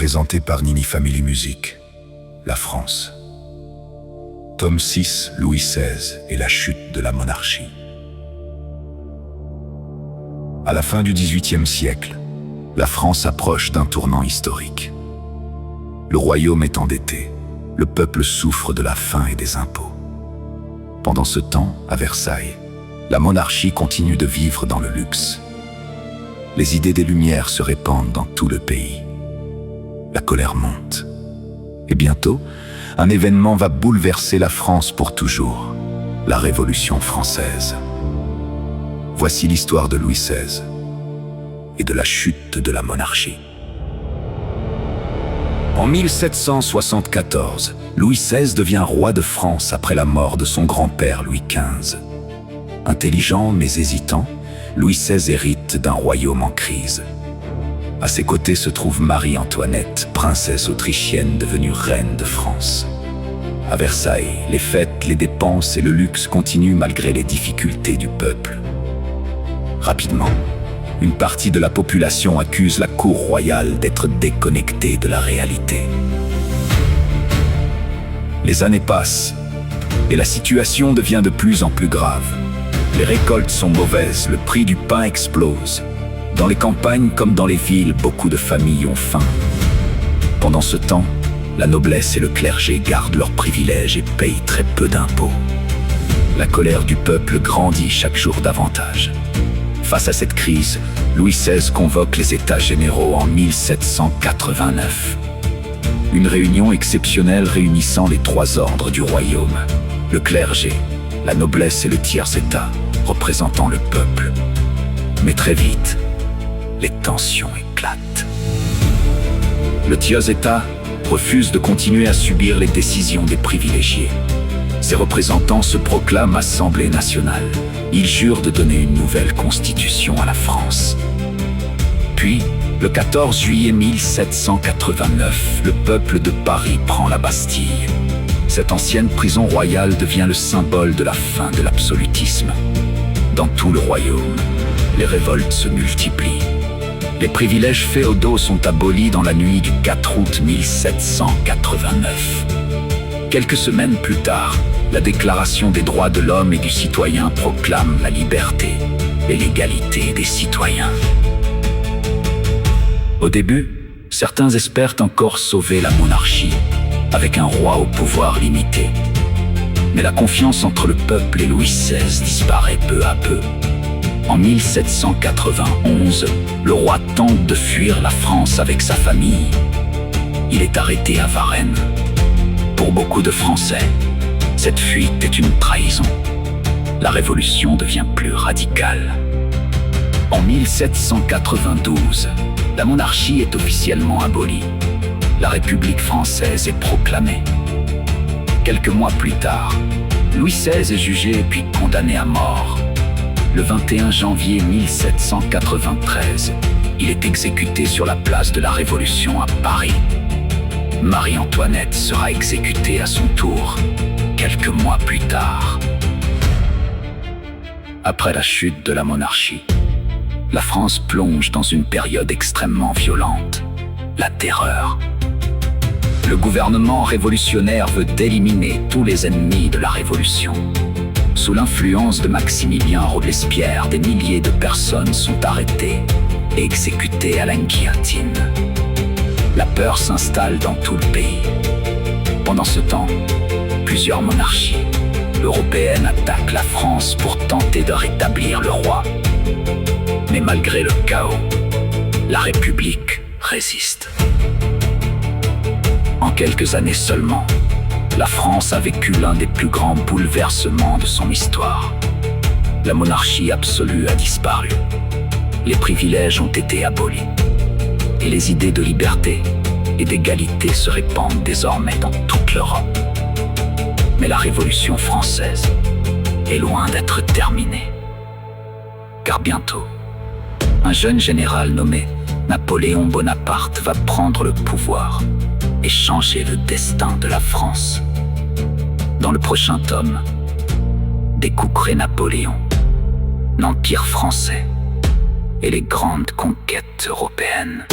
présenté par Nini Family Music. La France. Tome 6, Louis XVI et la chute de la monarchie. À la fin du XVIIIe siècle, la France approche d'un tournant historique. Le royaume est endetté, le peuple souffre de la faim et des impôts. Pendant ce temps, à Versailles, la monarchie continue de vivre dans le luxe. Les idées des Lumières se répandent dans tout le pays. La colère monte. Et bientôt, un événement va bouleverser la France pour toujours, la Révolution française. Voici l'histoire de Louis XVI et de la chute de la monarchie. En 1774, Louis XVI devient roi de France après la mort de son grand-père Louis XV. Intelligent mais hésitant, Louis XVI hérite d'un royaume en crise. À ses côtés se trouve Marie-Antoinette, princesse autrichienne devenue reine de France. À Versailles, les fêtes, les dépenses et le luxe continuent malgré les difficultés du peuple. Rapidement, une partie de la population accuse la cour royale d'être déconnectée de la réalité. Les années passent et la situation devient de plus en plus grave. Les récoltes sont mauvaises, le prix du pain explose. Dans les campagnes comme dans les villes, beaucoup de familles ont faim. Pendant ce temps, la noblesse et le clergé gardent leurs privilèges et payent très peu d'impôts. La colère du peuple grandit chaque jour davantage. Face à cette crise, Louis XVI convoque les États généraux en 1789. Une réunion exceptionnelle réunissant les trois ordres du royaume, le clergé, la noblesse et le tiers-état, représentant le peuple. Mais très vite, les tensions éclatent. Le tiers-état refuse de continuer à subir les décisions des privilégiés. Ses représentants se proclament Assemblée nationale. Ils jurent de donner une nouvelle constitution à la France. Puis, le 14 juillet 1789, le peuple de Paris prend la Bastille. Cette ancienne prison royale devient le symbole de la fin de l'absolutisme. Dans tout le royaume, les révoltes se multiplient. Les privilèges féodaux sont abolis dans la nuit du 4 août 1789. Quelques semaines plus tard, la Déclaration des droits de l'homme et du citoyen proclame la liberté et l'égalité des citoyens. Au début, certains espèrent encore sauver la monarchie, avec un roi au pouvoir limité. Mais la confiance entre le peuple et Louis XVI disparaît peu à peu. En 1791, le roi tente de fuir la France avec sa famille. Il est arrêté à Varennes. Pour beaucoup de Français, cette fuite est une trahison. La révolution devient plus radicale. En 1792, la monarchie est officiellement abolie. La République française est proclamée. Quelques mois plus tard, Louis XVI est jugé puis condamné à mort. Le 21 janvier 1793, il est exécuté sur la place de la Révolution à Paris. Marie-Antoinette sera exécutée à son tour, quelques mois plus tard. Après la chute de la monarchie, la France plonge dans une période extrêmement violente, la terreur. Le gouvernement révolutionnaire veut éliminer tous les ennemis de la Révolution. Sous l'influence de Maximilien Robespierre, des milliers de personnes sont arrêtées et exécutées à la guillotine. La peur s'installe dans tout le pays. Pendant ce temps, plusieurs monarchies européennes attaquent la France pour tenter de rétablir le roi. Mais malgré le chaos, la République résiste. En quelques années seulement, la France a vécu l'un des plus grands bouleversements de son histoire. La monarchie absolue a disparu. Les privilèges ont été abolis. Et les idées de liberté et d'égalité se répandent désormais dans toute l'Europe. Mais la Révolution française est loin d'être terminée. Car bientôt, un jeune général nommé Napoléon Bonaparte va prendre le pouvoir et changer le destin de la France. Dans le prochain tome, découvrez Napoléon, l'Empire français et les grandes conquêtes européennes.